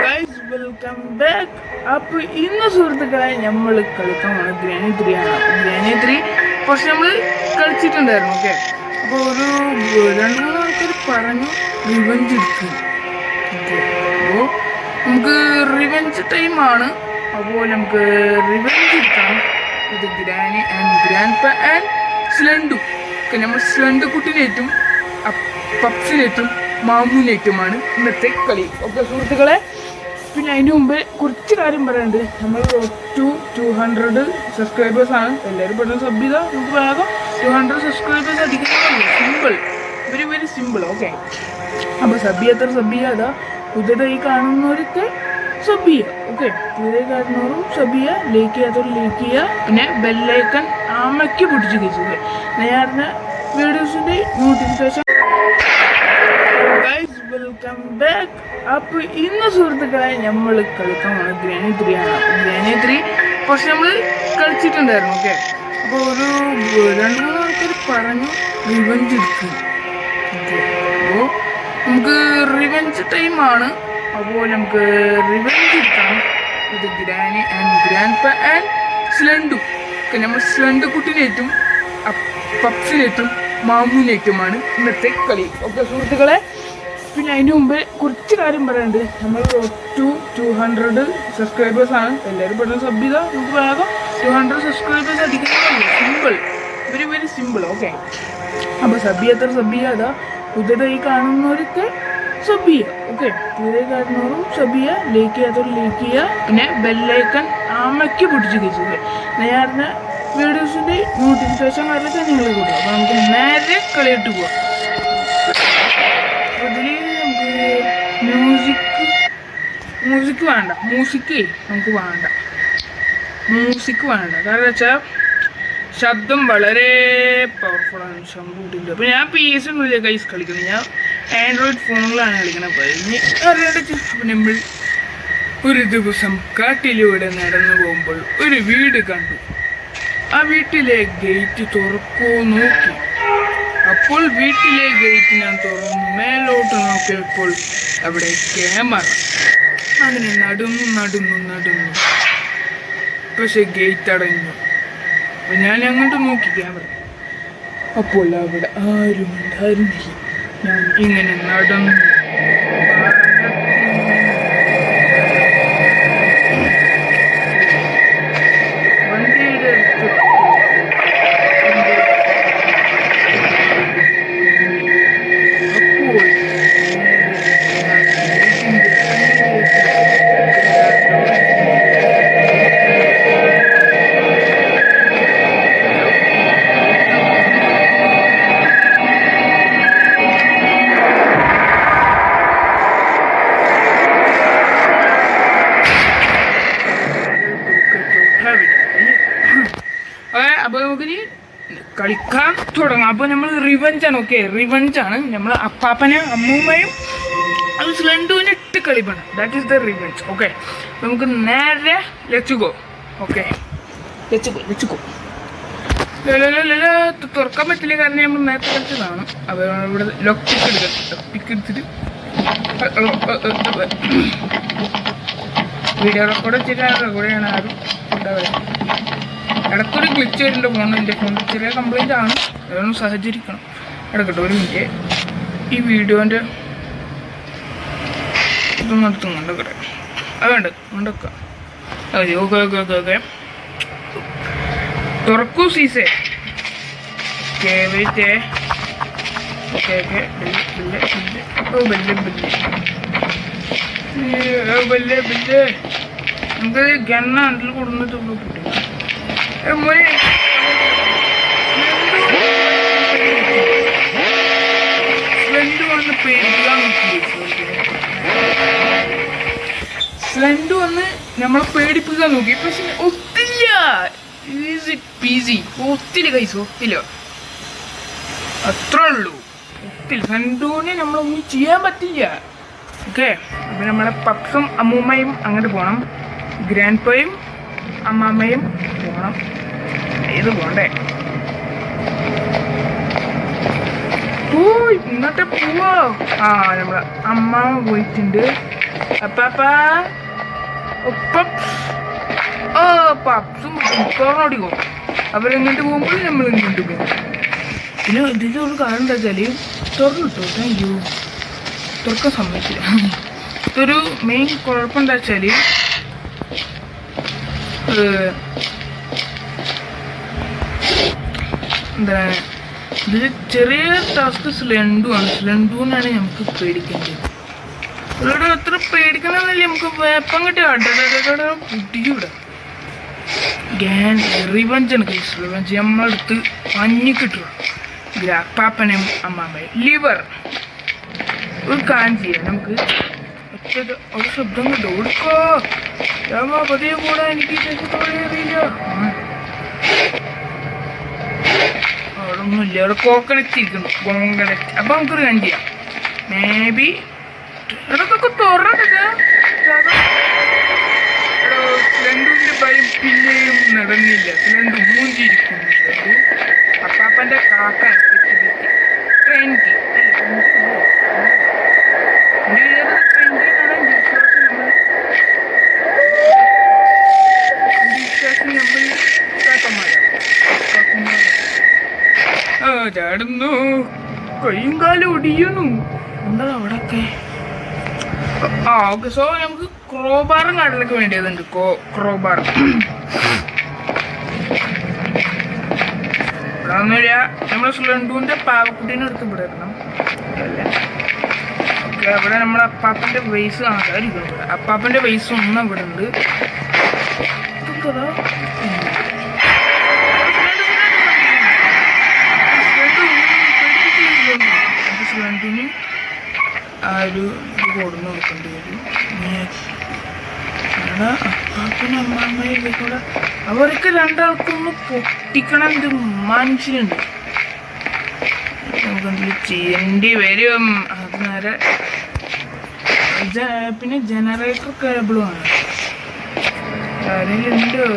Guys welcome back. അപ്പോൾ ഇന്ന് സുഹൃത്തുക്കളെ നമ്മൾ കളിക്കാൻ പോകുന്നത് ഗ്രാനി 3 ആണ്. ഗ്രാനി 3 പക്ഷെ നമ്മൾ കളിച്ചിട്ടുണ്ടായിരുന്നു. ഓക്കെ, അപ്പോൾ ഒരു 2-3 ആൾക്കാർ പറഞ്ഞു റിവെഞ്ച് എടുക്കും. ഓക്കെ, അപ്പോൾ നമുക്ക് റിവെഞ്ച് ടൈമാണ്. അപ്പോൾ നമുക്ക് റിവെഞ്ച് എടുക്കാം. ഇത് ഗ്രാനി ആൻഡ് ഗ്രാൻഡ്പ ആൻഡ് സ്ലണ്ടു. ഓക്കെ, നമ്മൾ സ്ലണ്ടു കുട്ടിനേറ്റും പപ്സിനേറ്റും മാമൂനേറ്റുമാണ് ഇന്നത്തെ കളി. ഓക്കെ സുഹൃത്തുക്കളെ, പിന്നെ അതിന് മുമ്പ് കുറച്ച് കാര്യം പറയാനുണ്ട്. നമ്മൾ 200 സബ്സ്ക്രൈബേഴ്സാണ്. എല്ലാവരും പെട്ടെന്ന് സബ് ചെയ്താൽ നമുക്ക് വേഗം 200 സബ്സ്ക്രൈബേഴ്സ് അടിക്കുന്നതല്ലേ. Simple, very very simple. Okay, അപ്പോൾ സബ് ചെയ്യാതെ പുതിയതായി കാണുന്നവരൊക്കെ സബ് ചെയ്യുക. ഓക്കെ, പുതിയതായി കാണുന്നവരും സബ് ചെയ്യുക, ലൈക്ക് ചെയ്യാത്തവർ ലൈക്ക് ചെയ്യുക, പിന്നെ ബെല്ലൈക്കൺ ആമയ്ക്ക് പിടിച്ച് കഴിച്ചത് നേരെ വീഡിയോസിൻ്റെ നോട്ടിഫിക്കേഷൻ. Guys welcome back. അപ്പോൾ ഇന്ന് സുഹൃത്തുക്കളെ നമ്മൾ കളിക്കാൻ പോകുന്നത് ഗ്രാനി 3 ആണ്. ഗ്രാനി 3 പക്ഷെ നമ്മൾ കളിച്ചിട്ടുണ്ടായിരുന്നു. ഓക്കെ, അപ്പോൾ ഒരു 2-3 ആൾക്കാർ പറഞ്ഞു റിവെഞ്ച് എടുക്കും. ഓക്കെ, അപ്പോൾ നമുക്ക് റിവെഞ്ച് ടൈമാണ്. അപ്പോൾ നമുക്ക് റിവെഞ്ച് എടുക്കാം. ഇത് ഗ്രാനി ആൻഡ് ഗ്രാൻഡ്പ ആൻഡ് സ്ലണ്ടു. ഓക്കെ, നമ്മൾ സ്ലണ്ടു കുട്ടിനേറ്റും പപ്സിനേറ്റും മാമൂനേറ്റുമാണ് ഇന്നത്തെ കളി. ഓക്കെ സുഹൃത്തുക്കളെ, പിന്നെ അതിന് മുമ്പ് കുറച്ച് കാര്യം പറയാനുണ്ട്. നമ്മൾ 200 സബ്സ്ക്രൈബേഴ്സാണ്. എല്ലാവരും പെട്ടെന്ന് സബ് ചെയ്താൽ നമുക്ക് വേഗം 200 സബ്സ്ക്രൈബേഴ്സ് അടിക്കുന്നതല്ലേ. Simple, very very simple. Okay, അപ്പോൾ സബ് ചെയ്യാതെ പുതിയതായി കാണുന്നവരൊക്കെ സബ് ചെയ്യുക. ഓക്കെ, പുതിയതായി കാണുന്നവരും സബ് ചെയ്യുക, ലൈക്ക് ചെയ്യാത്തവർ ലൈക്ക് ചെയ്യുക, പിന്നെ ബെല്ലൈക്കൺ ആമയ്ക്ക് പിടിച്ച് കഴിച്ചത് നേരെ വീഡിയോസിൻ്റെ നോട്ടിഫിക്കേഷൻ കാര്യമൊക്കെ നിങ്ങൾ കൊടുക്കുക. അപ്പോൾ നമുക്ക് നേരെ കളിയിട്ട് പോവാം. അതിൽ നമുക്ക് മ്യൂസിക് വേണ്ട. കാരണം വെച്ചാൽ ശബ്ദം വളരെ പവർഫുള്ളാണ്. ശബ്ദം. അപ്പോൾ ഞാൻ PS ഒന്നുമില്ല ഗൈസ് കളിക്കുന്നത്, ഞാൻ ആൻഡ്രോയിഡ് ഫോണിലാണ് കളിക്കുന്നത്. അപ്പോൾ ഇനി അറിയേണ്ട നമ്മൾ ഒരു ദിവസം കാട്ടിലൂടെ നടന്നു പോകുമ്പോൾ ഒരു വീട് കണ്ടു. ആ വീട്ടിലെ ഗേറ്റ് തുറക്കോ നോക്കി. അപ്പോൾ വീട്ടിലെ ഗേറ്റ് ഞാൻ തുറന്നു മേലോട്ട് നോക്കിയപ്പോൾ അവിടെ ക്യാമറ. അങ്ങനെ നടന്നു. പക്ഷെ ഗേറ്റ് അടഞ്ഞു. അപ്പം ഞാൻ അങ്ങോട്ട് നോക്കി ക്യാമറ. അപ്പോൾ അവിടെ ആരും ഉണ്ടായിരുന്നില്ല. ഞാൻ ഇങ്ങനെ നടന്നു. അപ്പോൾ നമുക്കിനി കളിക്കാൻ തുടങ്ങാം. അപ്പോൾ നമ്മൾ റിവെഞ്ചാണ്. ഓക്കെ, റിവെഞ്ചാണ്. നമ്മൾ അപ്പാപ്പനെയും അമ്മൂമ്മയും അത് സ്ലണ്ടുവിനെ ഇട്ട് കളിപ്പാണ്. That is the revenge. Okay, നമുക്ക് നേരെ let's go. Okay, let's go. തുറക്കാൻ പറ്റില്ല, കാരണം നമ്മൾ നേരത്തെ കളിച്ചതാണ്. അപ്പോൾ ഇവിടെ ലോക്ക് എടുത്തിട്ട് വീഡിയോ റെക്കോർഡ് ചെയ്യാണ് ആരും ഉണ്ടാവുക. ഇടയ്ക്കൊരു ഗ്ലിച്ച് വരുന്നുണ്ട് ഫോണിൽ. എൻ്റെ ഫോണിൽ ചെറിയ കംപ്ലൈൻ്റ് ആണ്, അതൊന്ന് സഹചരിക്കണം. ഇടയ്ക്കട്ടെ ഒരു മിനിറ്റ്. ഈ വീഡിയോൻ്റെ ഇതൊന്നും എടുത്തുന്നുണ്ട് കട്ടെ. അതുണ്ട് കൊണ്ടൊക്കെ അതെ. ഓക്കെ തുറക്കൂ സീസേ. Okay wait. ഓക്കെ ബില്ല് നമുക്ക് ഗണ്ണ അണ്ടിൽ കൊടുന്നിട്ട് പൊട്ടി. സ്ലണ്ടു വന്ന് നമ്മളെ പേടിപ്പിക്കാൻ നോക്കി. പക്ഷെ ഒത്തില്ല. Easy peasy. ഒത്തില്ല കൈസ്, ഒത്തില്ല. അത്രേ ഉള്ളൂ. ഒത്തില്ല. സ്ലണ്ടുവിനെ നമ്മളൊന്നും ചെയ്യാൻ പറ്റില്ല. ഓക്കെ, അപ്പം നമ്മളെ പപ്സും അമ്മൂമ്മയും അങ്ങോട്ട് പോകണം. ഗ്രാൻഡ്പയും അമ്മാമ്മയും പോകണം. ഇത് പോണ്ടേ? ഇന്നത്തെ പോവാ. നമ്മളെ അമ്മാമ്മ പോയിട്ടുണ്ട്. അപ്പാപ്പാ പപ്സും തുറന്നോടിക്കോ. അവരെങ്ങോട്ട് പോകുമ്പോൾ നമ്മൾ ഇങ്ങോട്ട് പോകും. പിന്നെ ഇതിൻ്റെ ഒരു കാരണം എന്താ വെച്ചാൽ തുറന്നിട്ടോ താങ്ക് യു തുറക്കാൻ സമ്മതിച്ചില്ല. ഇതൊരു മെയിൻ കുഴപ്പം എന്താ വെച്ചാൽ എന്താ ഇതിൽ ചെറിയ ടാസ്ക് സ്ലെൻഡുമാണ്. സ്ലെൻഡുവിനാണ് നമുക്ക് പേടിക്കേണ്ടത്. ഇവിടെ അത്ര പേടിക്കണമെന്നല്ലേ, നമുക്ക് വേപ്പം കിട്ടി പുട്ടിയൂടാ. റിവഞ്ചാണ് കേസ്. റിവഞ്ച് നമ്മളെടുത്ത് പഞ്ഞി കിട്ടുക. ഗ്രാപ്പാപ്പനെയും അമ്മാമ്മയും ലിവർ ഒരു കാര്യം ചെയ്യാം. നമുക്ക് ഒരു ശബ്ദം കിട്ടും. ഓടിക്കോ രാമ പതിയെ കൂടെ എനിക്ക് അറിയില്ല. അവിടെ ഒന്നുമില്ല, അവിടെ കോക്കനറ്റ് ഇരിക്കുന്നു. കോങ്കനറ്റ്. അപ്പൊ നമുക്കൊരു കാര്യം ചെയ്യാം. മേ ബി ഇടത്തൊക്കെ തുറന്നിട്ട് സ്ലെൻഡുവിന്റെ ഭയം പിന്നെയും നടന്നില്ല. സ്ലെൻഡു മൂഞ്ചിരിക്കുന്നു. സ്ലെൻഡു അപ്പാപ്പന്റെ കാക്ക ട്രെയിൻക്ക് ചാടുന്നു. കൈയും കാലും ഒടിയണു. എന്താ അവിടെയൊക്കെ? ഓക്കെ. സോ നമുക്ക് ക്രോബാറും കാട്ടിലൊക്കെ വേണ്ടിയതുണ്ട്. ക്രോബാർ ഇവിടെ ഒന്നുമില്ല. നമ്മളെ സ്ലെൻഡുവിന്റെ പാവക്കുട്ടീനെ എടുത്ത് ഇവിടെ ഇടണം. ഓക്കെ. അവിടെ നമ്മളെ അപ്പാപ്പന്റെ വയസ്സ് കാണാതിരിക്കണം. ഇവിടെ അപ്പാപ്പന്റെ വയസ്സ് ഒന്നും ഇവിടെ ഉണ്ട്. സ്ലെൻഡിന് ആ ഒരു ഇത് കൊടുന്ന് കൊടുക്കേണ്ടി വരും. അപ്പാപ്പനും അമ്മാമ്മയും കൂടെ അവർക്ക് രണ്ടാൾക്കൊന്ന് പൊട്ടിക്കണം. ഇത് മനസ്സിലുണ്ട്. നമുക്കെന്തെങ്കിലും ചെയ്യേണ്ടി വരും. അത് നേരെ പിന്നെ ജനറേറ്റർ കേബിളുമാണ്. ആരെങ്കിലും ഉണ്ടോ?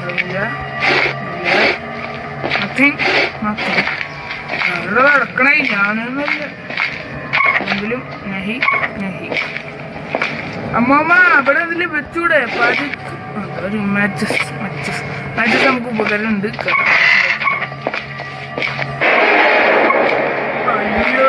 അറിയില്ല. അവിടെ നടക്കണേ ഞാനൊന്നുമില്ല. എങ്കിലും നഹി നഹി. അമ്മാമ്മ അവിടെ അതിൽ വെച്ചൂടെ ഒരു മാച്ചസ് നമുക്ക് ഉപകാരമുണ്ട്. അയ്യോ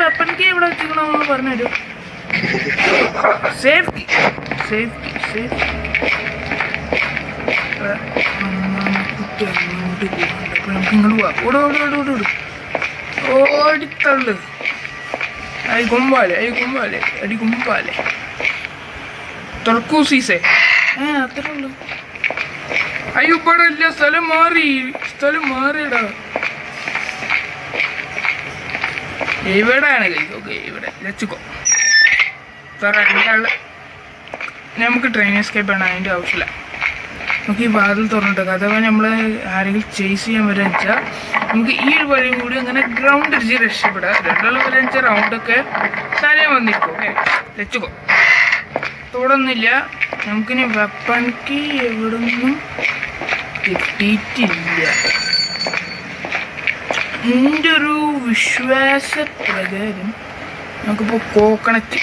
വെപ്പൻക്ക് എവിടെ വെച്ചിക്കണമെന്ന് പറഞ്ഞുതരൂ. Safety safety safety. കുട്ടി അങ്ങോട്ട് പോകുന്നുണ്ട്. അപ്പൊ നമുക്ക് ഇങ്ങോട്ട് പോവാം. ഓടിത്തള്ളു. അടി കൊമ്പാലെ അടി കൊമ്പാലെ തുറക്കൂ സീസേ. അത്രേ ഉള്ളു. അയ്യോ ഇവിടെ ഇല്ല. സ്ഥലം മാറിയടാ. ഇവിടെയാണ് കൈ. ഓക്കെ ഇവിടെ വെച്ചുക്കോ. രണ്ടാള് നമുക്ക് ട്രെയിൻ എസ്കേപ്പ് ആണ്. അതിൻ്റെ ആവശ്യമില്ല. നമുക്ക് ഈ വാതിൽ തുറന്നിട്ട് അഥവാ നമ്മൾ ആരെങ്കിലും ചേസ് ചെയ്യാൻ വരാൻ വെച്ചാൽ നമുക്ക് ഈ ഒരു വഴിയും കൂടി അങ്ങനെ ഗ്രൗണ്ട് അടിച്ച് രക്ഷപ്പെടാം. രണ്ടാൾ വരാൻ വെച്ചാൽ റൗണ്ടൊക്കെ തലേ വന്നിരിക്കും. ഓക്കെ വെച്ചുക്കോ. തോടൊന്നുമില്ല. നമുക്കിനി വെപ്പൺക്ക് എവിടൊന്നും കിട്ടിയിട്ടില്ല. എൻ്റെ ഒരു വിശ്വാസപ്രകാരം നമുക്കിപ്പോൾ കോക്കണറ്റ്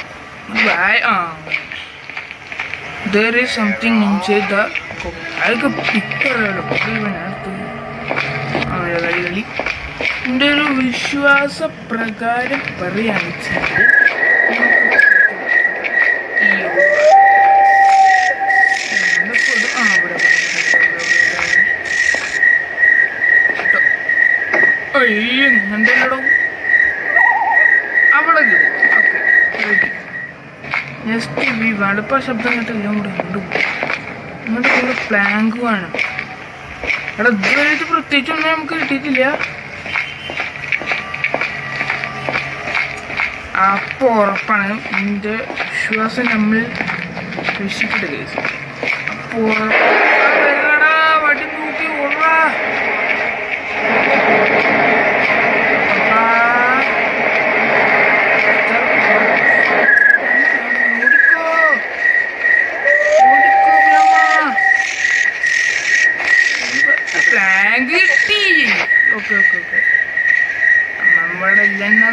there is something inside the coconut. അതൊക്കെ പിക്കറുകളോ എൻ്റെ ഒരു വിശ്വാസപ്രകാരം പറയുകയാണെന്ന് വെച്ചാൽ അയ്യോ അവിടെ ജസ്റ്റ് ഈ വടുപ്പ ശബ്ദം കേട്ട് എല്ലാം കൂടെ കൊണ്ടുപോകും. എന്നിട്ട് കൂടെ പ്ലാങ്ക് വേണം. അവിടെ ഇതുവരെയായിട്ട് പ്രത്യേകിച്ചൊന്നും നമുക്ക് കിട്ടിയിട്ടില്ല. അപ്പൊ ഉറപ്പാണ് എൻ്റെ വിശ്വാസം നമ്മൾ രക്ഷിക്കട്ടെ കേസ്. അപ്പൊ ഉറപ്പാ വടി നോക്കി ഉറ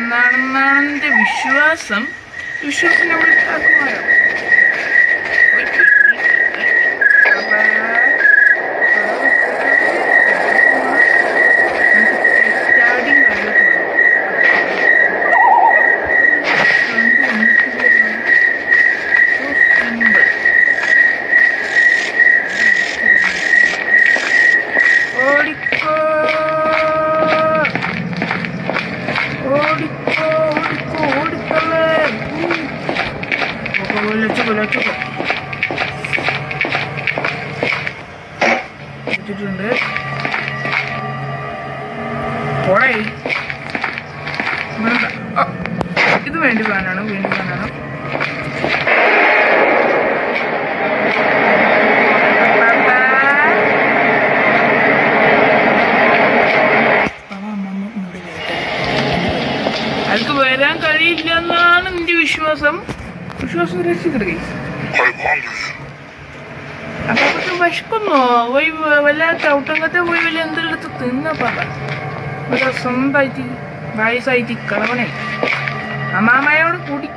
വരുന്നതാണെന്നാണ് എൻ്റെ വിശ്വാസം. നമ്മൾ ആക്കുമാരോ ണ്ട് പോടേ. ഇത് വേണ്ടി പോകാനാണ് അതൊക്കെ വരാൻ കഴിയില്ല എന്നാണ് എന്റെ വിശ്വാസം. രക്ഷിക്കട്ടെ. അപ്പൊ വിശക്കുന്നോ? പോയി വല്ല ചവിട്ടങ്കത്തെ പോയി വല്ല എന്തെടുത്ത് തിന്നപ്പാ. സ്വന്തമായിട്ട് വയസ്സായിട്ട് കളവണേ അമ്മാമയോട് കൂടി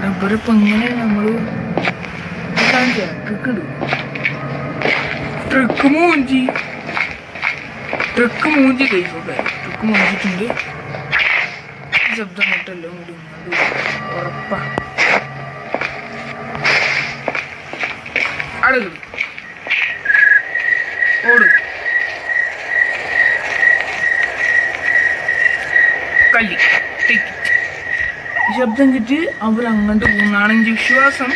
ഇവരിപ്പോ ഇങ്ങനെ നമ്മള് ട്രിക്ക് മൂഞ്ചി കഴിച്ചോട്ടെ. ട്രിക്ക് മൂഞ്ചിട്ടുണ്ട്. ശബ്ദം കേട്ടല്ലോ ഉറപ്പാ. അടുക്കും ഓട് കല്ലി ശബ്ദം കിട്ടി അവർ അങ്ങോട്ട് പോകുന്നതാണ് എൻ്റെ വിശ്വാസം.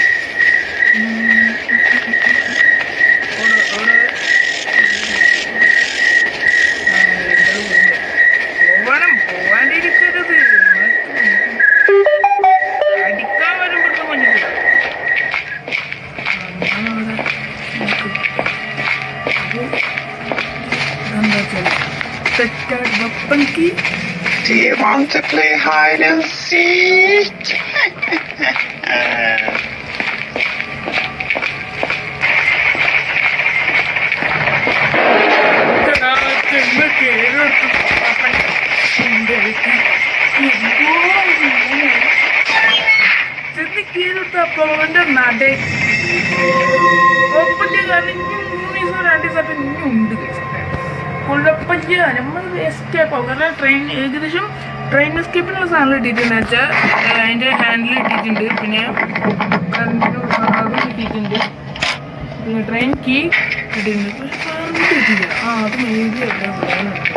പോവാണ്ടിരിക്കരുത്. അടിക്കാൻ വരുമ്പോഴത്തെ മഞ്ഞില്ല. Do you want to play hide and seek? അവന്റെ നട ഒപ്പന്റെ കാരണം ഉണ്ട്. കുഴപ്പമില്ല, നമ്മൾ എസ്കേപ്പ് ആവും. കാരണം ഏകദേശം ട്രെയിൻ എസ്കേപ്പിനുള്ള സാധനം ഇട്ടിട്ടുണ്ട് വെച്ചാൽ അതിൻ്റെ ഹാൻഡിൽ ഇട്ടിട്ടുണ്ട്, പിന്നെ അതും കിട്ടിയിട്ടുണ്ട്, പിന്നെ ട്രെയിൻ കീ കിട്ടിയിട്ടുണ്ട്. പക്ഷെ സാധനം കിട്ടിയില്ല. അത് മേബി എല്ലാം പറയാനുണ്ട്.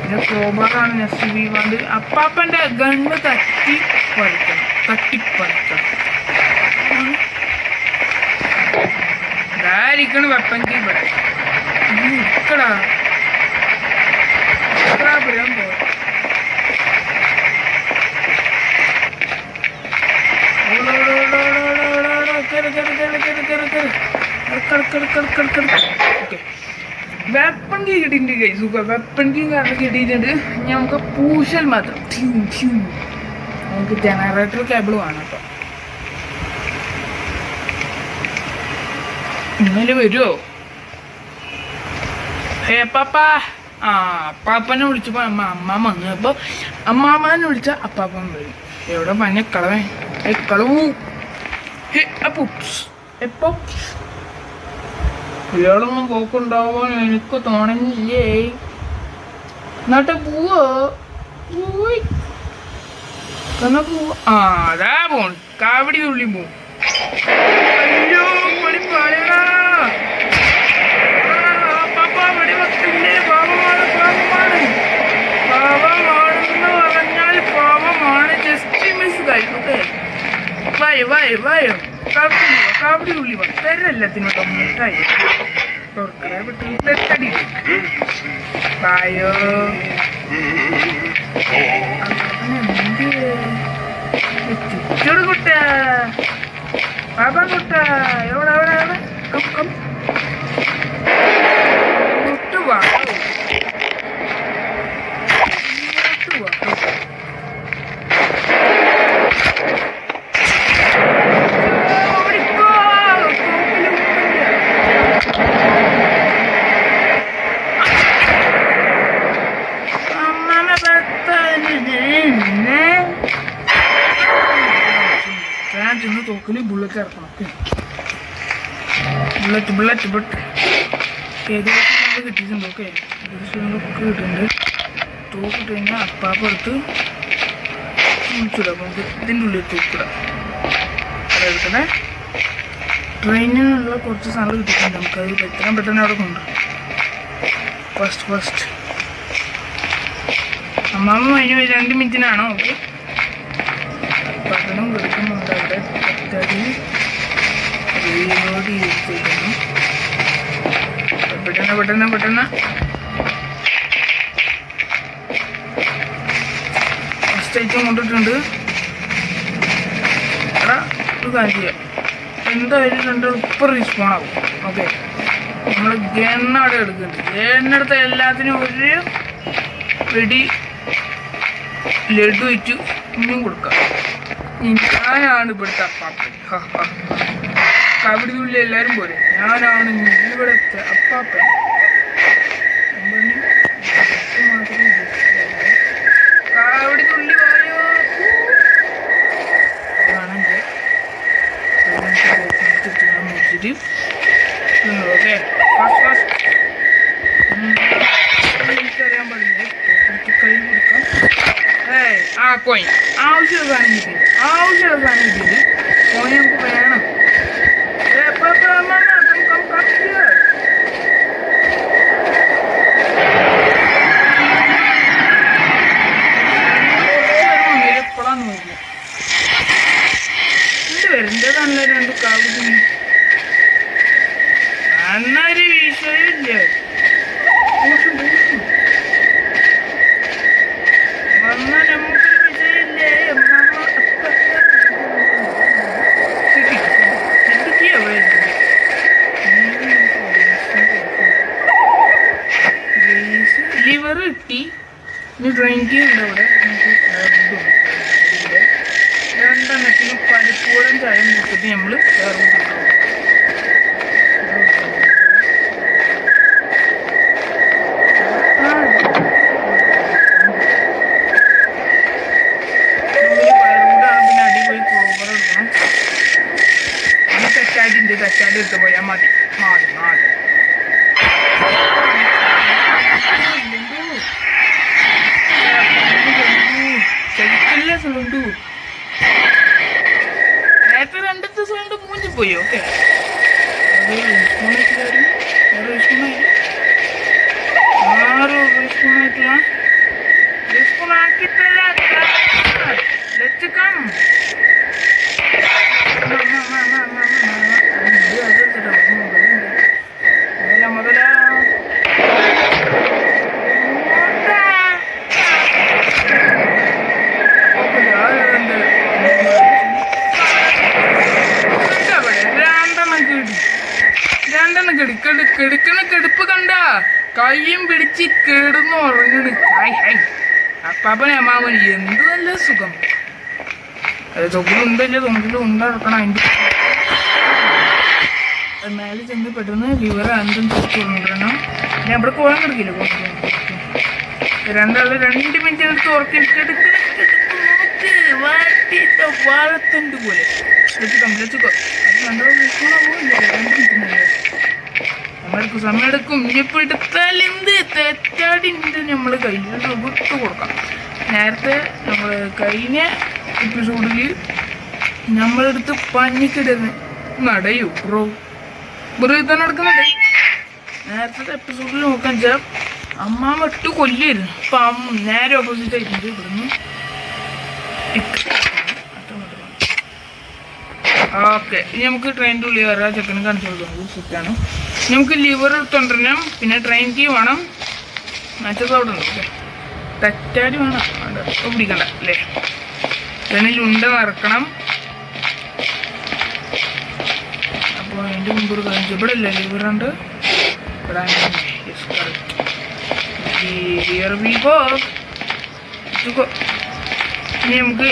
പിന്നെ ക്രോബാറാണ് നെക്സ്റ്റ് വീവാണ്ട് അപ്പാപ്പൻ്റെ ഗണ്ണ് തട്ടിപ്പറിക്കണം. ഇതായിരിക്കണം വെപ്പൻ കീ ഇവിടെ ഇക്കടാ പറയാൻ പോവാ. വെപ്പൺ കീ കിട്ടിയിട്ടുണ്ട് ഗൈസ്. വെപ്പൺ കീ കാരണം കിട്ടിയിട്ടുണ്ട്. നമുക്ക് പൂശൽ മാത്രം. നമുക്ക് ജനറേറ്റർ കേബിൾ വേണം. അപ്പം ഇന്നലെ വരുമോ? ഹേ പാപ്പാ. അപ്പാപ്പനെ വിളിച്ചപ്പോൾ അമ്മാമ്മ വന്നു. അപ്പോൾ അമ്മാമ്മനെ വിളിച്ചാൽ അപ്പാപ്പൻ വരും. എവിടെ പഞ്ഞ കളവേ കളവൂ. എപ്പോ ഇയാളൊന്നും പോക്കുണ്ടാവാൻ എനിക്ക് തോന്നുന്നില്ലേ. എന്നിട്ട് പോവോ? എന്നാ പോവോ? അതാ പോൺ കാവടി തുള്ളി പോവും. അയ്യോ പണി പറയടാ. പാവമാണെന്ന് പറഞ്ഞാൽ പാവമാണ്. ജസ്റ്റ് മിസ് കഴിക്കട്ടെ. വായോ കാവടി ഉള്ളി തരല്ലാത്തിനോ ടൊമാറ്റായി തെത്തടി വായോ. ചുറ്റോട് കുട്ട പാപ്പ കുട്ട എവിടെ കുട്ടുവാ. ചെന്ന് തോക്കിൽ ബുള്ളറ്റ് ഇറക്കണം. ഓക്കെ, ബുള്ളറ്റ് ഏകദേശം നമ്മൾ കിട്ടിയിട്ടുണ്ട്. ഓക്കെ, ഏകദേശമൊക്കെ കിട്ടുന്നുണ്ട്. തോക്കിട്ട് കഴിഞ്ഞാൽ അപ്പാപ്പുറത്ത് വിളിച്ചിടാം. നമുക്ക് ഇതിൻ്റെ ഉള്ളിൽ തോക്കിടാം. എടുക്കണേ. ട്രെയിനിനുള്ള കുറച്ച് സാധനങ്ങൾ കിട്ടിയിട്ടുണ്ട്. നമുക്കത് എത്രയും പെട്ടെന്ന് അവിടെ കൊണ്ടുവരും. ഫസ്റ്റ് അമ്മാമ്മ അതിന് 2 മിനിറ്റിനാണോ? ഓക്കെ, പതനം കൊടുക്കുന്നുണ്ട്. അവിടെ അറ്റാടി റീലോഡ് ചെയ്തിരിക്കുന്നു. പെട്ടെന്ന് ഫസ്റ്റ് ഐറ്റം കൊണ്ടിട്ടുണ്ട്. എടാ ഒരു കാര്യം ചെയ്യാം, എന്തായാലും 2 ഇപ്പം റീസ്പോൺ ആവും. ഓക്കെ, നമ്മൾ ഗണ്ണ അവിടെ എടുക്കുന്നുണ്ട്. ഗണ്ണെടുത്ത എല്ലാത്തിനും ഒരു വെടി ലഡു വെച്ച് ഇനിയും കൊടുക്കാം. ഞാനാണ് ഇവിടുത്തെ അപ്പാപ്പൻ. കബഡിക്കുള്ളിൽ എല്ലാവരും പോരെ, ഞാനാണ് ഇവിടുത്തെ അപ്പാപ്പൻ. കബഡിക്കുള്ളി പോയോ? അതാണെങ്കിൽ ഓക്കെ, ഫാസ്റ്റ് എനിക്കറിയാൻ പാടില്ലേ. കൈ കൊടുക്കാം. ആ കോയിൻ ആവശ്യമുള്ള സാധനം കിട്ടിയില്ല. കോയിൻ നമുക്ക് വേണം. എപ്പോഴാന്ന് നോക്കുക. എൻ്റെ നല്ല 2 കാവുതി അന്നൊരു വിഷയമില്ല. വന്ന നമുക്കൊരു വിഷയമില്ലേ. ലിവർ കിട്ടി. ഇനി ട്രെയിൻ കീ ഉണ്ട് അവിടെ. നമുക്ക് 2 പരിപ്പൂടം ചായ കൊടുത്തിട്ട് നമ്മൾ തെറ്റാടി എടുത്ത് പോയാൽ മതി. ചെറുക്കല്ലേ സൗണ്ടു. നേരത്തെ 2 സൗണ്ട് മൂഞ്ചി പോയി. ഓക്കെ, റീസ്പോൺ ആക്കിത്തരാം. കെടുപ്പ് കണ്ട കയ്യും പിടിച്ച് കിടന്ന് ഉറങ്ങണ്. അപ്പാപ്പനെ അമ്മാവൻ എന്ത് നല്ല സുഖം. തൊക്കിലുണ്ടല്ലേ, തൊക്കിലും ഉണ്ടടക്കണം. അതിൻ്റെ മേലെ ചെന്ന് പെട്ടെന്ന് ലിവർ അന്തം കൊണ്ടുവരണം. ഞാൻ ഇവിടെ കോഴം കിടക്കില്ല. 2 മിനിറ്റ് എടുത്ത് ഉറക്കി വാഴത്തണ്ട് പോലെ നമ്മൾക്ക് സമയമെടുക്കും. ഇനിയിപ്പോൾ എടുത്താൽ എന്ത് തെറ്റാടിണ്ട് നമ്മൾ കയ്യിൽ വിട്ട് കൊടുക്കാം. നേരത്തെ നമ്മൾ കഴിഞ്ഞ എപ്പിസോഡിൽ നമ്മളെടുത്ത് പഞ്ഞിക്കിടന്ന് നടയൂ ബ്രോ തന്നെ എടുക്കുന്നുണ്ട്. നേരത്തെ എപ്പിസോഡിൽ നോക്കാൻ വെച്ചാൽ അമ്മാമ്മ ഇട്ട് കൊല്ലായിരുന്നു. അപ്പം നേരെ ഓപ്പോസിറ്റ് ആയിട്ടുണ്ട്. ഇവിടുന്ന് ഓക്കെ, ഇനി നമുക്ക് ട്രെയിനിൻ്റെ ഉള്ളിൽ കയറാം. ചെക്കന് കാണിച്ചു കൊടുക്കുന്നത് സെറ്റാണ്. നമുക്ക് ലിവർ എടുത്തോണ്ടിരണം. പിന്നെ ട്രെയിൻ കീ വേണം. മറ്റത് അവിടെ ഉണ്ട്. ഓക്കെ, തെറ്റാടി വേണം. പിടിക്കണ്ട അല്ലേ. ട്രെയിനിൽ ഉണ്ട നിറക്കണം. അപ്പോൾ അതിൻ്റെ മുമ്പ് ഒരു കാണിച്ചു. ഇവിടെ അല്ലേ ലിവറുണ്ട്. ഇവിടെ ഇനി നമുക്ക്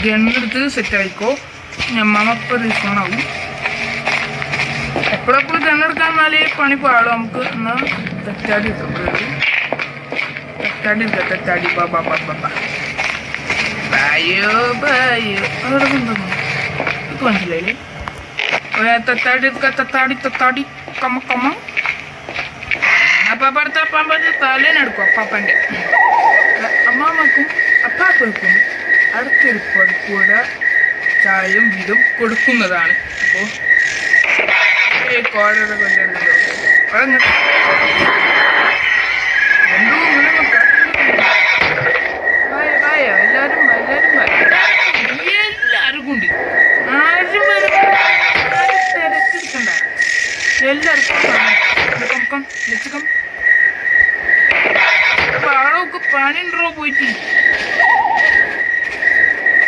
ഗണ്ണെടുത്ത് സെറ്റായിക്കോ. ഞമ്മപ്പം റീസ്പോൺ ആവും. എപ്പോഴെപ്പോഴും ഗണ്ണെടുക്കാൻ മേലെ പണി പാടും നമുക്ക്. എന്നാൽ തെറ്റാടി എടുക്കാം. തെറ്റാടി ബാബാ. ബായോ ബായോ അവിടെ കൊണ്ടുവന്നു എനിക്ക് മനസ്സിലായില്ലേ തത്താടി കമ്മ കമ്മ അപ്പാപ്പടുത്ത അപ്പാപ്പൻ്റെ തലേനെടുക്കും അപ്പാപ്പൻ്റെ അമ്മാമ്മക്കും അപ്പാപ്പക്കും അടുത്തൊരു പടുക്കൂടെ ചായയും വീതും കൊടുക്കുന്നതാണ്. അപ്പോൾ കോഴയുടെ കൊല്ലെടുക്കണ്ടോ എല്ലാരും കൊണ്ട് ആരും തിരക്കിരിക്കണ്ട എല്ലാവർക്കും ആളൊക്കെ പണിയുണ്ടോ പോയിട്ട്.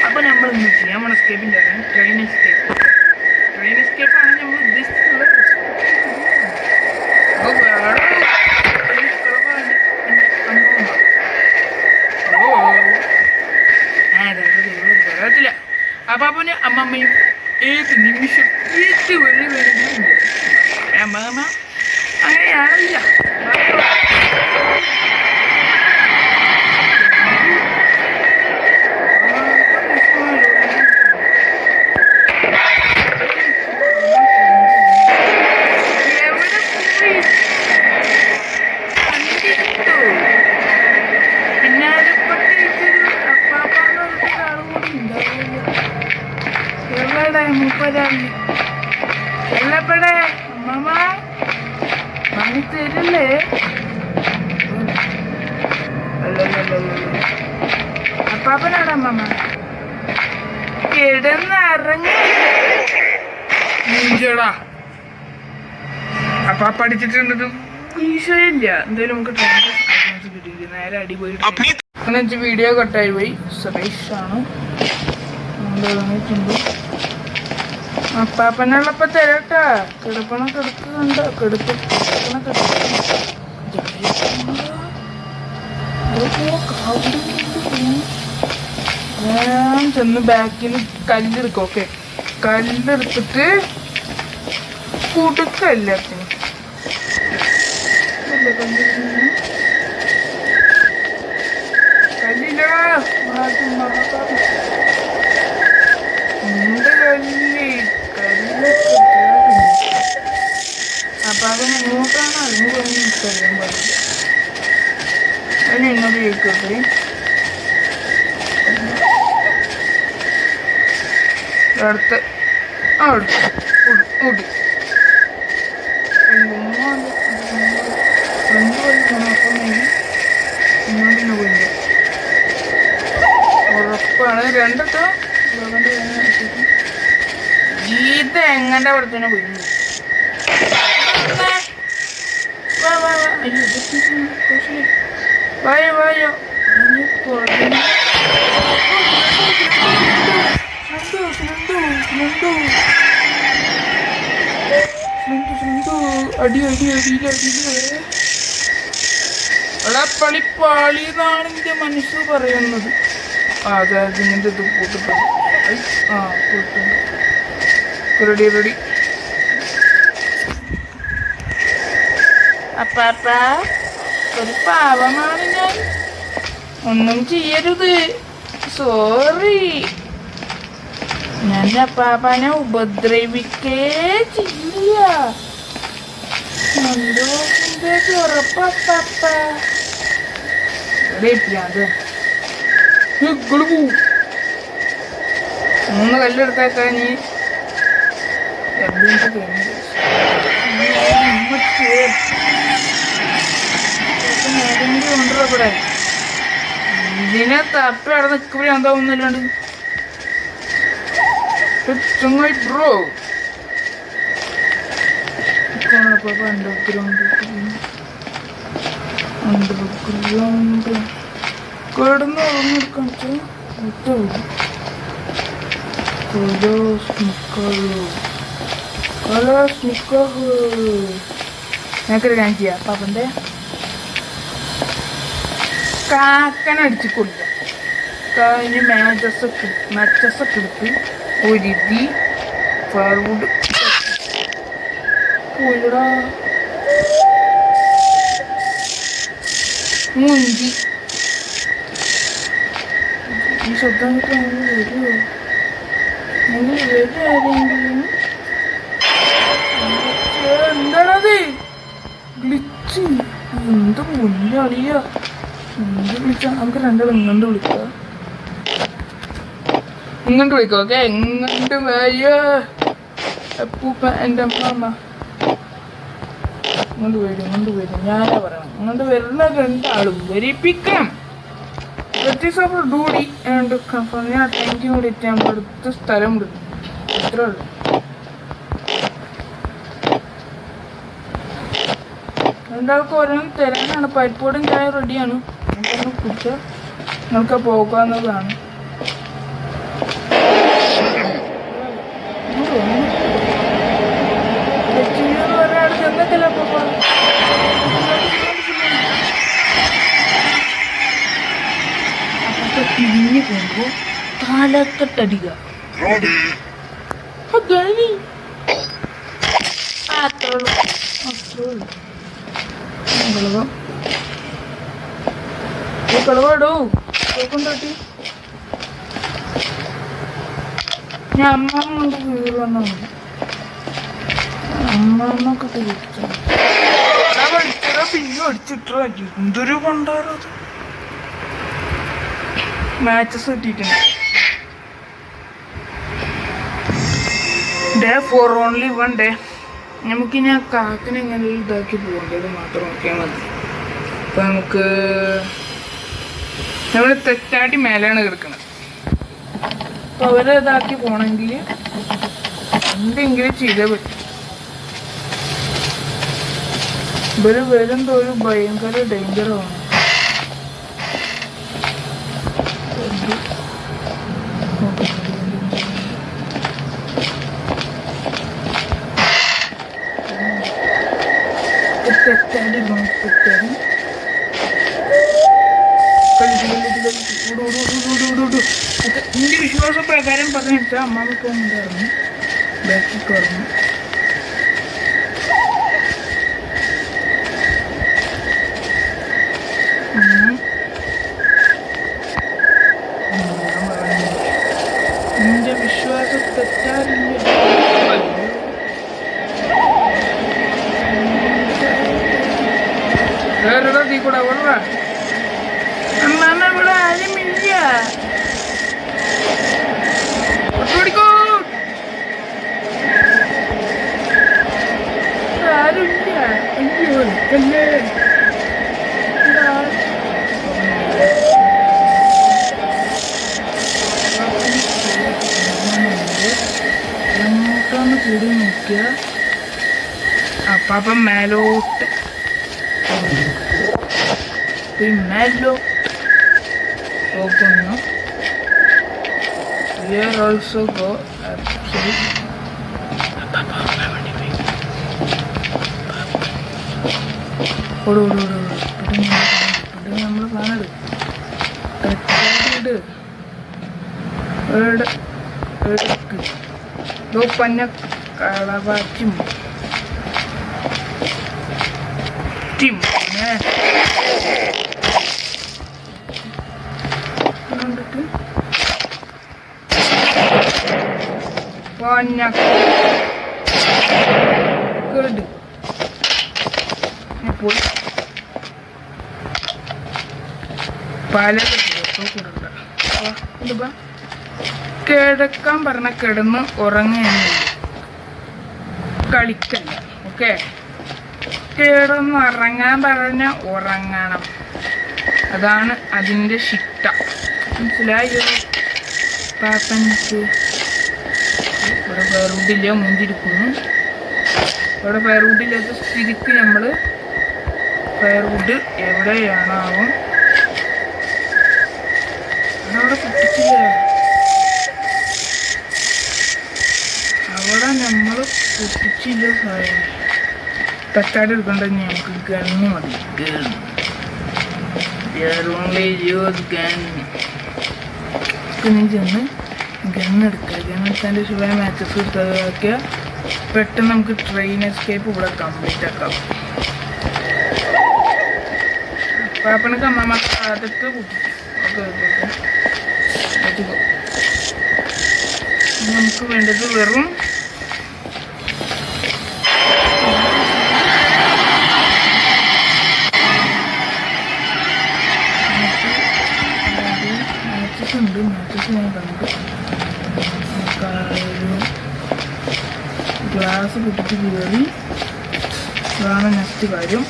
അപ്പൊ നമ്മൾ ഇന്ന് ചെയ്യാം നമ്മുടെ എസ്കേപ്പിൻ്റെ ട്രെയിൻ എസ്കേപ്പാണ് നമ്മൾ ഉദ്ദേശിച്ചിട്ടുള്ളത്. പറയത്തില്ല അപ്പാപ്പന് അമ്മമ്മയും ഏത് നിമിഷം ഏത് വഴി വരുന്നുണ്ട്. അമ്മമ്മ അങ്ങനെയാണല്ല. എല്ലപ്പടെ അമ്മമ്മ മണി തരില്ലേ? അപ്പാപ്പനാണ് അമ്മമ്മ കിടന്നിറങ്ങിടാ. അപ്പാപ്പ അടിച്ചിട്ടുണ്ടതും ഈശോയില്ല. എന്തായാലും നമുക്ക് ട്രാൻസ്ഫർ കിട്ടിയില്ല. നേരെ അടി പോയിട്ട് വീഡിയോ കട്ടായി പോയി. സുരേഷാണ് വന്നിട്ടുണ്ട്. അപ്പാപ്പനുള്ളപ്പോ തരട്ടാ. കിടപ്പണ കിടക്കുന്നുണ്ടോ? ഞാൻ ചെന്ന് ബാക്കിൽ കല്ലെടുക്കും. ഓക്കെ, കല്ലെടുത്തിട്ട് കുടുക്ക എല്ലാത്തിനും കല്ലില്ല അപ്പൊ അത് മൂട്ടാണ്. അതിന് പോയി കഴിയാൻ പാടില്ല. അതിന് എന്നോട് ചോദിക്കട്ടെ. അടുത്ത് ഊട്ടി ഉറപ്പാണ്. രണ്ടിട്ടോ ഗീത എങ്ങനെ അവിടെ തന്നെ പോയി. വായോ വായോ അടി അടി അടിയില അവിടെ പളിപ്പാളിന്നാണ് എൻ്റെ മനസ്സ് പറയുന്നത്. അതെ അതിൻ്റെ ഇത് കൂട്ടിട്ടുണ്ട്. ആ കൂട്ടുണ്ട്. Ready ready. അപ്പാപ്പ ഒരു പാവമാണ് ഞാൻ. ഒന്നും ചെയ്യരുത്. സോറി. ഞാൻ അപ്പാപ്പനെ ഉപദ്രവിക്കേ ചെയ്യ. സന്തോഷിന്റെ ഉറപ്പപ്പാപ്പ. മൂന്ന് കല്ലെടുത്തേക്കാ നീ. ഉണ്ടോ ഇവിടെ? ഇതിനെ തപ്പി അവിടെ നിൽക്കുമ്പോഴേ എന്താ ഒന്നുമില്ലാണ്ട് ചങ്ങായി ബ്രോ. കിടന്ന് ഉറങ്ങിയെടുക്കാൻ ഞങ്ങൾക്കൊരു കാര്യം ചെയ്യാം. പാപ്പൻ്റെ കാക്കനടിച്ച് കൊല്ല. ഇനി മാച്ചസൊക്കെ എടുത്ത് ഒരുതി ഫയർവുഡ് പോയിടാ. മുഞ്ചി ഈ ശബ്ദം കിട്ടാൻ വരുമോ? നിങ്ങൾ വരും ആരെങ്കിലും? എന്താണത്? ഗ്ലിച്ച്. എന്ത് മുന്നറിയ? എന്ത് വിളിച്ചാ? നമുക്ക് രണ്ടാളും ഇങ്ങോട്ട് വിളിക്കാം. ഇങ്ങോട്ട് വിളിക്കാം. ഓക്കെ, ഇങ്ങോട്ട് വയ്യ അപ്പൂപ്പ എൻ്റെ അമ്മ. ഇങ്ങോട്ട് വരും. ഞാനാ പറയണം. ഇങ്ങോട്ട് വരുന്ന രണ്ടാളും വരിപ്പിക്കണം. ഡൂടി ഞാൻ ടാങ്കിനും കൂടി എത്താൻ അടുത്ത സ്ഥലം വിടും. ഇത്രേ ഉള്ളൂ. രണ്ടാൾക്ക് ഓരോന്നും തരാനാണ്. പരിപ്പോടും ചായ റെഡിയാണ്. നമുക്കൊന്ന് കുടിച്ചാൽ നിങ്ങൾക്ക് പോകാവുന്നതാണ്. ഒരാൾ ചെന്നത്തില്ല. തിരിഞ്ഞു പോകുമ്പോ തലക്കെട്ടടിക്കുക. കളവാടോ കൊണ്ടാട്ടി. ഞാൻ അമ്മമ്മ കൊണ്ട് വീട് വന്നാ മതി. അമ്മമ്മൊക്കെ കുടിച്ചോ പിന്നെ അടിച്ചിട്ടോ. എന്തൊരു കൊണ്ടാറോ മാച്ചസ് കിട്ടിയിട്ടുണ്ട്. Day 4 only 1 day. നമുക്കിനി ആ കാക്കിനെ എങ്ങനെ ഇതാക്കി പോകേണ്ടത് മാത്രം നോക്കിയാൽ മതി. അപ്പം നമുക്ക് നമ്മൾ തെറ്റാട്ടി മേലെയാണ് കിടക്കുന്നത്. അപ്പോൾ അവരെ ഇതാക്കി പോകണമെങ്കിൽ എന്തെങ്കിലും ചെയ്തേ പറ്റും. ഇവര് വരുമ്പോ ഒരു ഭയങ്കര ഡേഞ്ചറാണ്. എന്റെ വിശ്വാസപ്രകാരം പറഞ്ഞു വെച്ചാൽ അമ്മാമക്ക് ഉണ്ടായിരുന്നു. ബാക്കി പറഞ്ഞു എന്റെ വിശ്വാസം തെറ്റാറില്ല. വേറെ തീ കൂടെ വളര അമ്മാമ ഇവിടെ ആരുമില്ല. ഒട്ടുപിടിക്കോ. ആരുമില്ല. അയ്യോ അല്ലേ എങ്ങോട്ടാന്ന് കൂടി നോക്കിയ അപ്പം മേലോട്ട് മേലോട്ട് പോകുന്നു. Here also go actually. നമ്മൾ കാണരുത്. പഞ്ഞ കളവാച്ചും കണ്ടിട്ട് കേട് പോയി പല കിടക്കാൻ പറഞ്ഞ കിടന്ന് ഉറങ്ങുകയാണ്. കളിക്കല്ല. ഓക്കെ, കിടന്ന് ഉറങ്ങാൻ പറഞ്ഞ ഉറങ്ങണം. അതാണ് അതിൻ്റെ ശിക്ഷ. മനസ്സിലായോ പാപ്പനിക്ക്? ഇവിടെ ഫയർവുഡില്ല, മുഞ്ചിരിക്കുന്നു. ഇവിടെ ഫയർവുഡില്ലാത്ത സ്ഥിതിക്ക് നമ്മൾ ഫയർവുഡ് എവിടെയാണാവും അവിടെ പൊട്ടിച്ചില്ല. അവിടെ നമ്മൾ പൊട്ടിച്ചില്ല. തക്കാട് എടുക്കണ്ട. ഞങ്ങൾക്ക് ഗണ്ണ് മതി. ഗണ്ണ് ചെന്ന് ഗണ്ണെടുക്കുക. ഗണ്ണെടുത്തതിൻ്റെ ശുഭ മാച്ചസ് എടുത്താക്കിയാൽ പെട്ടെന്ന് നമുക്ക് ട്രെയിൻ എസ്കേപ്പ് ഇവിടെ കംപ്ലീറ്റ് ആക്കാം. പാപ്പനക്ക് അമ്മമ്മക്ക് അതൊക്കെ പൊട്ടിച്ചു. ഓക്കെ ഓക്കെ ഓക്കെ വെച്ചുക്കോ. നമുക്ക് വേണ്ടത് വെറും മാച്ചസ് ഉണ്ട്. മാച്ചസ് ഞാൻ കണ്ടു. ഒരു ഗ്ലാസ് പൊട്ടിച്ച് കയറി ഇതാണ് നെക്സ്റ്റ് കാര്യം.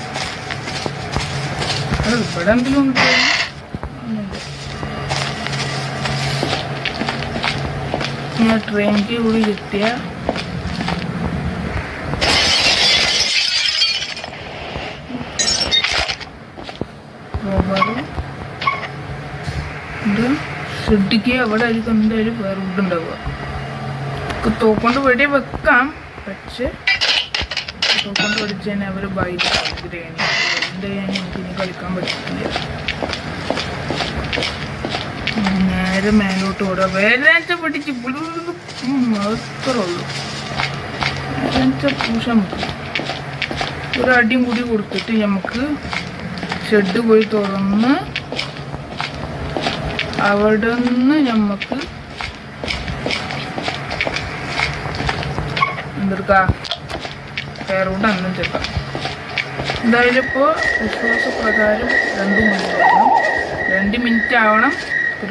അത് ഇവിടെ എന്തെങ്കിലും ഉണ്ട്. ഞാൻ ട്രെയിനിക്ക് കൂടി കിട്ടിയ ശ്രദ്ധിക്കുക. അവിടെ ആയിരിക്കും എന്തായാലും വേറെ ഫുഡ് ഉണ്ടാവുക. തോക്കൊണ്ട് വെടി വെക്കാം, പക്ഷെ തോക്കൊണ്ട് വെടിച്ച് തന്നെ അവർ ബൈക്ക് ഗ്രേണി എന്തായാലും എനിക്കിനി കളിക്കാൻ പറ്റില്ല. നേരെ മേലോട്ട് ഓടുക. വേദനച്ച പിടിച്ച് മാത്രമേ ഉള്ളൂ. വേദനച്ച പൂശ നമുക്ക് ഒരു അടിയും കൂടി കൊടുത്തിട്ട് നമുക്ക് ഷെഡ് പോയി തുറന്ന് അവിടെ നിന്ന് നമുക്ക് എന്തെടുക്കാം, കയറൂട്ട് അന്നും ചെക്കാം. എന്തായാലും ഇപ്പോൾ വിശ്വാസപ്രകാരം 2 കൊണ്ട് വരണം. 2 മിനിറ്റ് ആവണം.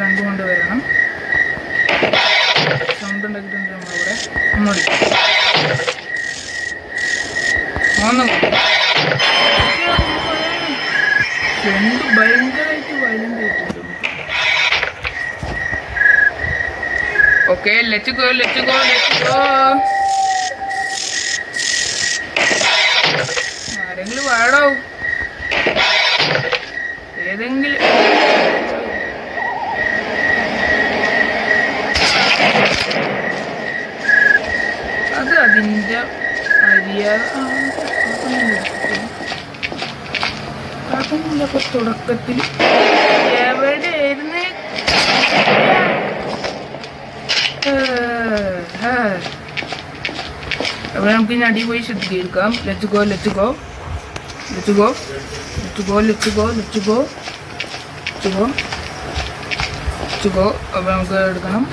2 കൊണ്ട് വരണം. സൗണ്ട് ഉണ്ടാക്കിയിട്ടുണ്ട് നമ്മളിവിടെ. ഒന്നുകൂടി രണ്ട് ഭയങ്കരമായിട്ട് വയലന്റ് ആയിട്ടുണ്ട്. Okay, let's go. ആരെങ്കിലും വാടോ, ഏതെങ്കിലും അത് അതിൻ്റെ അതൊന്നുമില്ലപ്പോ. തുടക്കത്തിൽ എവിടെയായിരുന്നു? അപ്പൊ നമുക്ക് ഇനി അടി പോയി ശ്രദ്ധിക്കാം. Let's go. അപ്പൊ നമുക്ക് എടുക്കണം.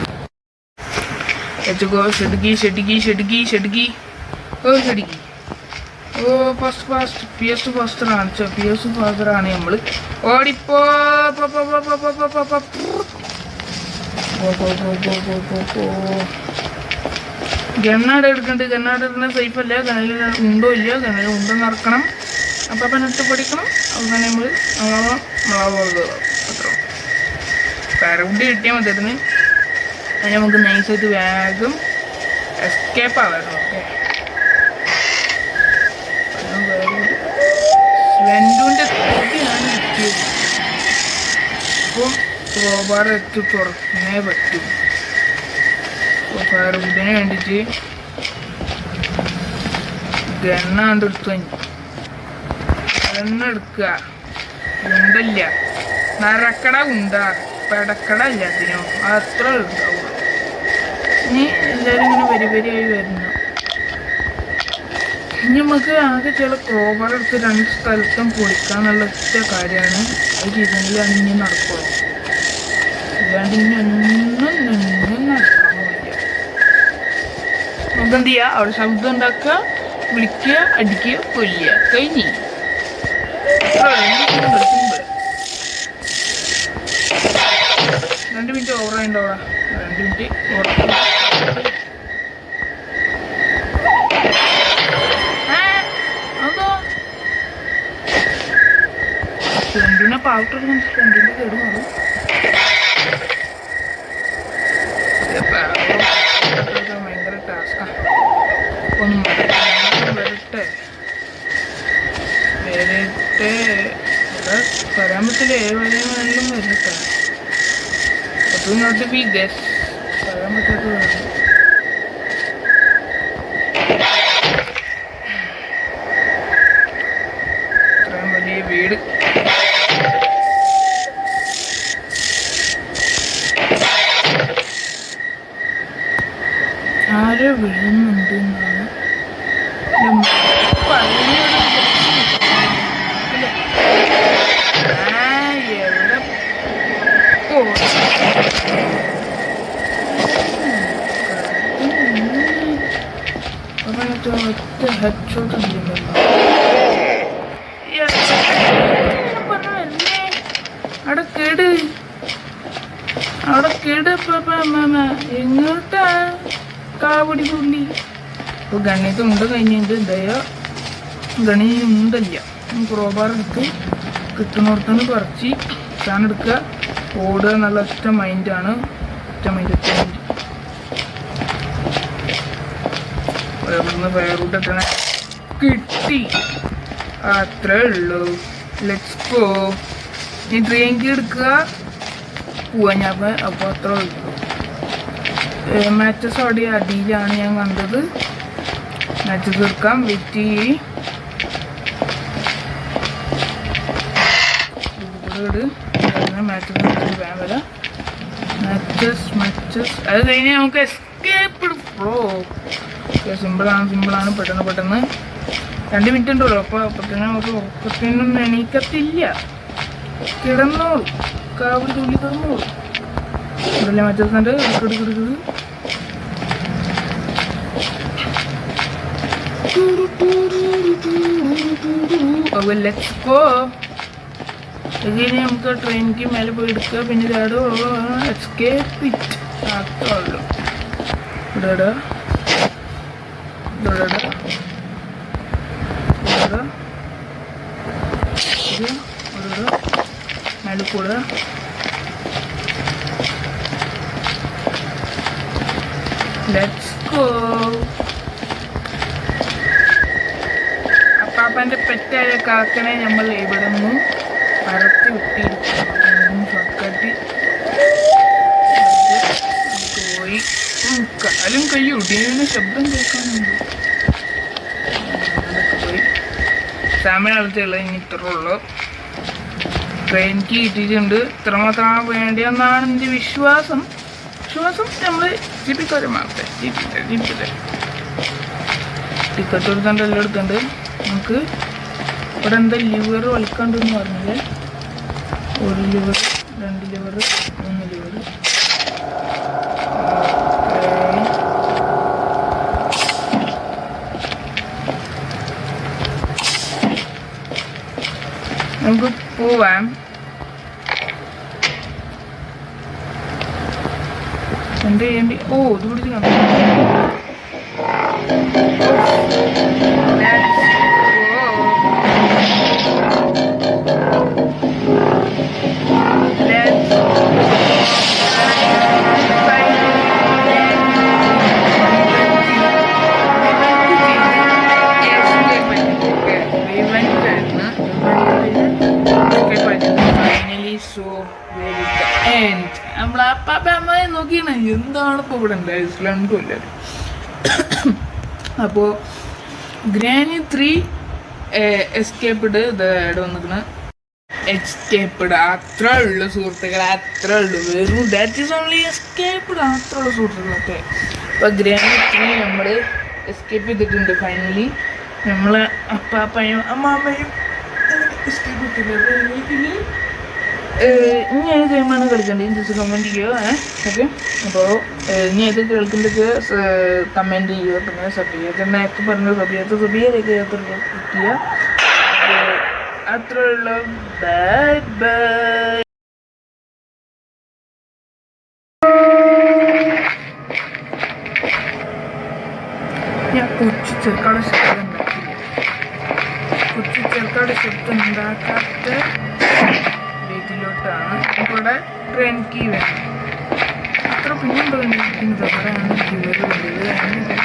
Let's go. ഷെഡ്ഗി. ഓ ഫാസ്റ്റ് ഫാസ്റ്ററാണ് നമ്മള്. ഓടിപ്പോ. ഗണ്ണാട് എടുക്കുന്ന സേഫ് അല്ല. ഗണലിൽ ഉണ്ടോ ഇല്ല, ഗണലിൽ ഉണ്ടെന്ന് ഇറക്കണം. അപ്പം പനിട്ട് പഠിക്കണം. അങ്ങനെ നമ്മൾ അത്ര കരണ്ടി കിട്ടിയാൽ മതിയായിരുന്നു. അതിന് നമുക്ക് നൈസായിട്ട് വേഗം എസ്കേപ്പ് ആവായിരുന്നു. ഓക്കെ, വെൻഡുവിൻ്റെ തൊട്ടിയാണ് കിട്ടിയത്. അപ്പം റോബാർ എത്തി തുറക്കുന്നേ പറ്റും. ഫയർവുഡിന് വേണ്ടിയിട്ട് ഗണ്ണാണ്ട് എടുത്തു. ഗണ്ണ എടുക്കുക. ഉണ്ടല്ല, നരക്കട ഉണ്ടാ, പെടക്കട ഇല്ലാത്തിനോ അത്ര ഉണ്ടാവുക. ഇനി എല്ലാവരും ഇങ്ങനെ വരിവരിയായി വരുന്നു. ഇനി നമുക്ക് ആകെ ചില ക്രോബാർ എടുത്ത് 2 സ്ഥലത്തും പൊളിക്കാന്നുള്ള ഒറ്റ കാര്യമാണ്. അത് ചെയ്തെങ്കിലാണ് ഇനി നടക്കുള്ളൂ. അല്ലാണ്ട് ഇനി ഒന്നും നടക്കാൻ പോയില്ല. നമുക്ക് എന്ത് ചെയ്യുക, അവിടെ ശബ്ദം ഉണ്ടാക്കുക, വിളിക്കുക, അടിക്കുക, കൊല്ലുക, കഴിഞ്ഞ്. 2 മിനിറ്റ് ഓവറായിണ്ടോടാ. 2 മിനിറ്റ് അതോ ഫ്രണ്ടിനെ പൗഡർ ഫ്രണ്ടിന്റെ കേട് മാറും. ഭയങ്കര ടാസ്കാ. ഒന്നും വരട്ടെ പറയാൻ പറ്റില്ല. ഏവരെയും വരട്ടെ. അത് നോട്ട് ബി ഗസ് പറയാൻ പറ്റാത്തതാണ്. ഇത്രയും വലിയ വീട് ആരോ വീഴുന്നുണ്ട് എന്നാണ് എവിടെ ഹെഡ്ഷോട്ട് അവിടെ കേട് എങ്ങോട്ടാ കാവടി പുള്ളി ഇപ്പൊ ഗണിതമുണ്ട് കഴിഞ്ഞിട്ട് ദയ ഗണി ഉണ്ടല്ല ക്രോബാർ എടുത്ത് കിട്ടുന്നിടത്തുനിന്ന് പറിച്ച് സാധനം എടുക്കുക ഓടുക എന്നുള്ള ഒറ്റ മൈൻഡാണ്. ഒറ്റ മൈൻഡ് ഇവിടുന്ന് ഫയറൂട്ട് എത്തണേ കിട്ടി. അത്രേ ഉള്ളൂ. Let's go. ഈ ഡ്രിങ്ക് എടുക്കുക പോവാ ഞാൻ. അപ്പോൾ അത്ര ഉള്ളൂ. മാച്ചസ് അവിടെ അടിയിലാണ് ഞാൻ കണ്ടത്. മാച്ചസ് എടുക്കാം. വെയിറ്റ് ചെയ്യ്. മാച്ചസ് വേണ്ട. മാച്ചസ് അത് കഴിഞ്ഞ് നമുക്ക് എസ്കേപ്പ് ഫ്ലോ. സിമ്പിളാണ്. പെട്ടെന്ന് 2 മിനിറ്റ് ഉണ്ടല്ലോ. അപ്പോൾ അപ്പത്തന്നെ നമുക്ക് ഉറക്കത്തിനൊന്നും എണീക്കത്തില്ല. കിടന്നോളൂ. കാവടി തുള്ളി കിടന്നോളൂ. ഇതല്ലേ മാച്ചസ് ഉണ്ട്. എടുക്കുന്നത് ലെറ്റ്സ് ഗോ. ഇതിന് നമുക്ക് ട്രെയിനിക്ക് മേലെ പോയി എടുക്കുക. പിന്നെ ഇതാടോ എസ്കേപ്പ് ഇറ്റ് ആക്കുള്ളൂ. ഇവിടെ മേലെ കൂടെ ലെറ്റ്സ് ഗോ. അപ്പാപ്പൻ്റെ പെറ്റായ കാക്കനെ നമ്മൾ ഇവിടെ നിന്ന് പരത്തി വിട്ടിരിക്കുന്നു. ഷോർട്ട്കട്ട് പോയി. കാലും കയ്യും ഒടിയുന്ന ശബ്ദം കേൾക്കാനുണ്ട്. പോയി സാമ്യ അടുത്തുള്ള ഇനി ഇത്ര ഉള്ളു. ട്രെയിനിക്ക് കിട്ടിയിട്ടുണ്ട്. ഇത്രമാത്രം വേണ്ടിയെന്നാണ് എൻ്റെ വിശ്വാസം. നമ്മൾ ജിപ്പിക്കോരമാകട്ടെ. ടിക്കറ്റ് എടുത്തോണ്ട് എല്ലാം എടുക്കണ്ട്. നമുക്ക് ഇവിടെ എന്താ ലിവർ വലിക്കണ്ടെന്ന് പറഞ്ഞില്ലേ. 1 ലിവർ 2 ലിവർ 3 ലിവർ. നമുക്ക് പോവാം. എന്ത് ചെയ്യണ്ടി? ഓ ഇത് പിടിച്ച് കാണാം. നമ്മളെ അപ്പാപ്പമ്മയെ നോക്കിയാണ് എന്താണ് ഇപ്പോൾ ഇവിടെ ഉണ്ടായത്. ഇസ്ലാമിക്കും ഇല്ല. അപ്പോൾ ഗ്രാനി 3 എസ്കേപ്ഡ് ഇവിടെ വന്നിരിക്കണ. എസ്കേപ്ഡ് അത്ര ഉള്ളു സുഹൃത്തുക്കളെ. അത്ര ഉള്ളു. വെറും ദാറ്റ് ഈസ് ഓൺലി എസ്കേപ്ഡ്. അത്ര ഉള്ള സുഹൃത്തുക്കളൊക്കെ. അപ്പോൾ ഗ്രാനി 3 നമ്മൾ എസ്കേപ്പ് ചെയ്തിട്ടുണ്ട്. ഫൈനലി നമ്മളെ അപ്പാപ്പയും അമ്മാമ്മയും എസ്കേപ്പ് ചെയ്തിട്ടുണ്ട്. ഇനി ഏത് ഗെയിമാണ് കളിക്കേണ്ടത് ജസ്റ്റ് കമൻറ്റ് ചെയ്യുക. ഓക്കെ. അപ്പോൾ ഇനി ഏത് കേൾക്കേണ്ടത് കമൻറ്റ് ചെയ്യുക. പിന്നെ സബിയൊക്കെ നേരത്തെ പറഞ്ഞു സബിയൊക്കെ കിട്ടിയ അത്ര ഉള്ള. Bye bye. ഞാൻ കൊച്ചു ചെറുക്കാട് ശബ്ദം ഉണ്ടാക്കില്ല. കൊച്ചു ചെറുക്കാട് ശബ്ദം ഉണ്ടാക്കാത്ത ാണ് ഇവിടെ ട്രെയിൻ കീ വേണം. അത്ര പിന്നെന്തോ ഇരിക്കുന്നത്. അവിടെയാണ് ലിവർ വേണ്ടത്.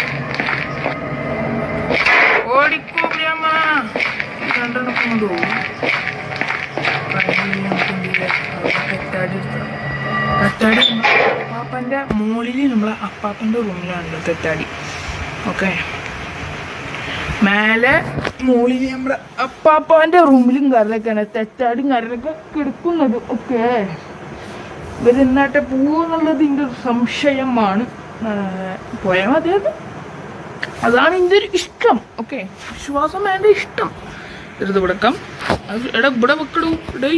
ഓടിക്കോപ്പിയമ്മ രണ്ടെണ്ണം കൊണ്ടുപോകും. തെറ്റാടി തെറ്റാടി അപ്പാപ്പൻ്റെ മുകളിൽ നമ്മളെ അപ്പാപ്പൻ്റെ റൂമിലാണ് തെറ്റാടി. ഓക്കെ. മേലെ മുകളിൽ നമ്മുടെ അപ്പാപ്പാൻ്റെ റൂമിലും കരലൊക്കെയാണ് തെറ്റാടും കരലൊക്കെ കിടക്കുന്നത്. ഓക്കെ. ഇവരെന്നാട്ടെ പോകുന്നുള്ളത് എൻ്റെ ഒരു സംശയമാണ്. പോയാൽ മതി. അതാണ് എൻ്റെ ഒരു ഇഷ്ടം. ഓക്കെ. വിശ്വാസം എൻ്റെ ഇഷ്ടം. ഇത് വിടക്കാം. എടാ ഇവിടെ വെക്കടൂ. ഇടേ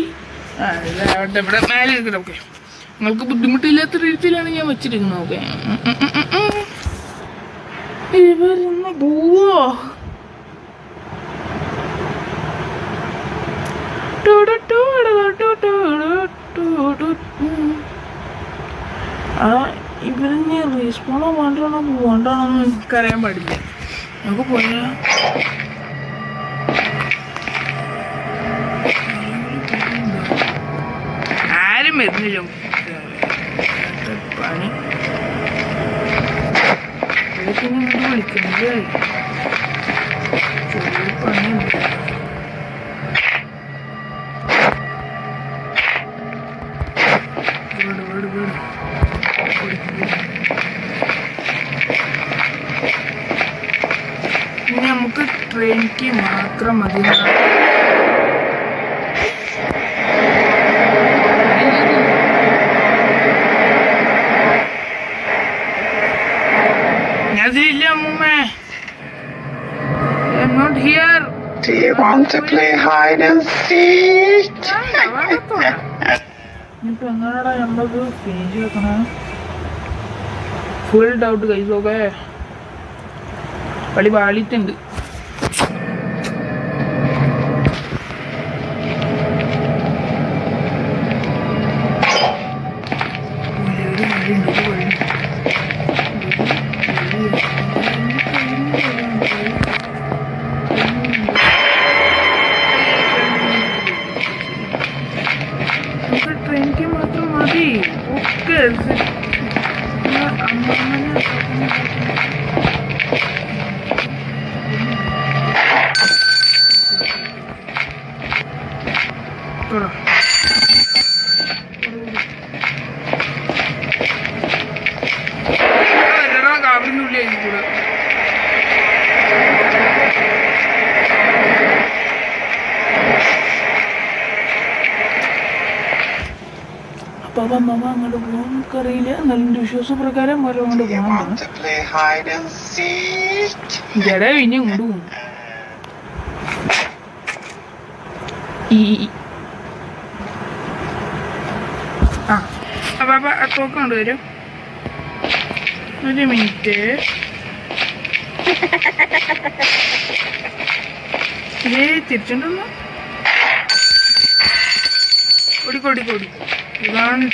ഇവിടെ മേലെ ഇരിക്കണം. ഓക്കെ. നിങ്ങൾക്ക് ബുദ്ധിമുട്ടില്ലാത്ത രീതിയിലാണ് ഞാൻ വെച്ചിരിക്കുന്നത്. ഓക്കെ. ഇവരൊന്ന് പോവോ? ആ ഇവരിഞ്ഞ് റീസ്പോണോ വേണ്ടാണോ പോകണ്ടാണോന്ന് എനിക്കറിയാൻ പാടില്ല. നമുക്ക് പോയാ ആരും വരുന്നില്ല. പണി ഇതൊക്കെ ഇങ്ങോട്ട് വിളിക്കുന്നത് ചെറിയ പണിയുണ്ട്. ഇനി നമുക്ക് ട്രെയിനിക്ക് മാത്രം മതി. ഞാനില്ല അമ്മൂമ്മേ. I'm not here. Do you want to play hide and seek? ഇനിയിപ്പോ എങ്ങനെയാടാ നമ്മൾക്ക് ഫിനിഷ് വെക്കണേ? ഫുൾ ഡൗട്ട് കൈസൊക്കെ കളി പാളിയിട്ടുണ്ട്. ട്രെയിനിക്ക് മാത്രം മതി. ഓക്കെ കാവിനുള്ളിൽ കൂടെ അപ്പൊ അമ്മ അങ്ങോട്ട് പോകാൻ നമുക്കറിയില്ല. നല്ല വിശ്വാസപ്രകാരം ഓരോ അങ്ങോട്ട് You പോകണം. want to play hide and seek? ജട ഇനി അങ്ങോട്ട് പോകും. അപ്പൊ തോക്ക് കൊണ്ടുവരും. ഒരു മിനിറ്റ്. തിരിച്ചുണ്ടോ? ഓടിക്കോടിക്കോടി. ഇതാണ്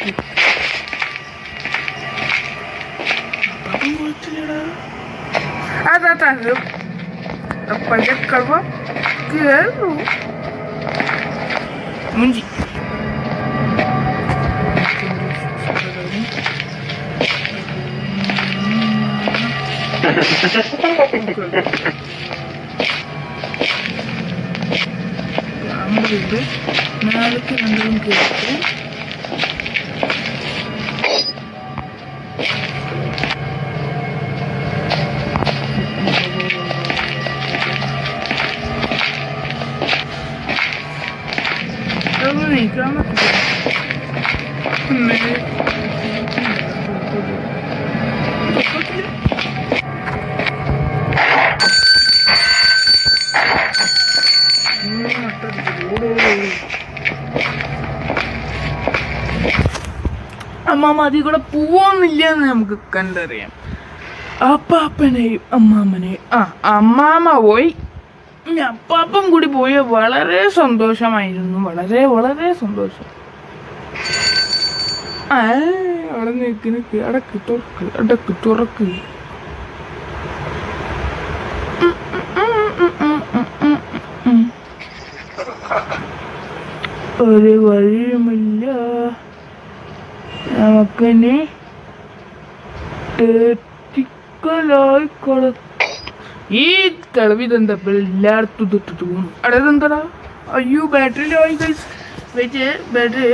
കുഴച്ചില്ലടാ. അതാ പഴക്കവ കേറു മുഞ്ചി. നാളേക്ക് രണ്ടും കേട്ട് നീക്കാൻ പറ്റില്ല. അമ്മാമ്മ അതിൽ കൂടെ പോവൊന്നില്ല എന്ന് നമുക്ക് കണ്ടറിയാം. അപ്പാപ്പനെയും അമ്മാമ്മനെയും അമ്മാമ്മ പോയി. അപ്പാപ്പം കൂടി പോയ വളരെ സന്തോഷമായിരുന്നു. വളരെ വളരെ സന്തോഷം. അവിടെ നിൽക്ക് അടക്ക് തുറക്ക് അടക്ക് തുറക്ക്. ഒരു വഴിയുമില്ല നമുക്കിനി ഈ തെളിവിതെന്താ എല്ലായിടത്തും തൊട്ടിട്ട് പോകുന്നു. അതെന്താടാ? അയ്യോ ബാറ്ററി ആയി ഗൈസ്. Wait battery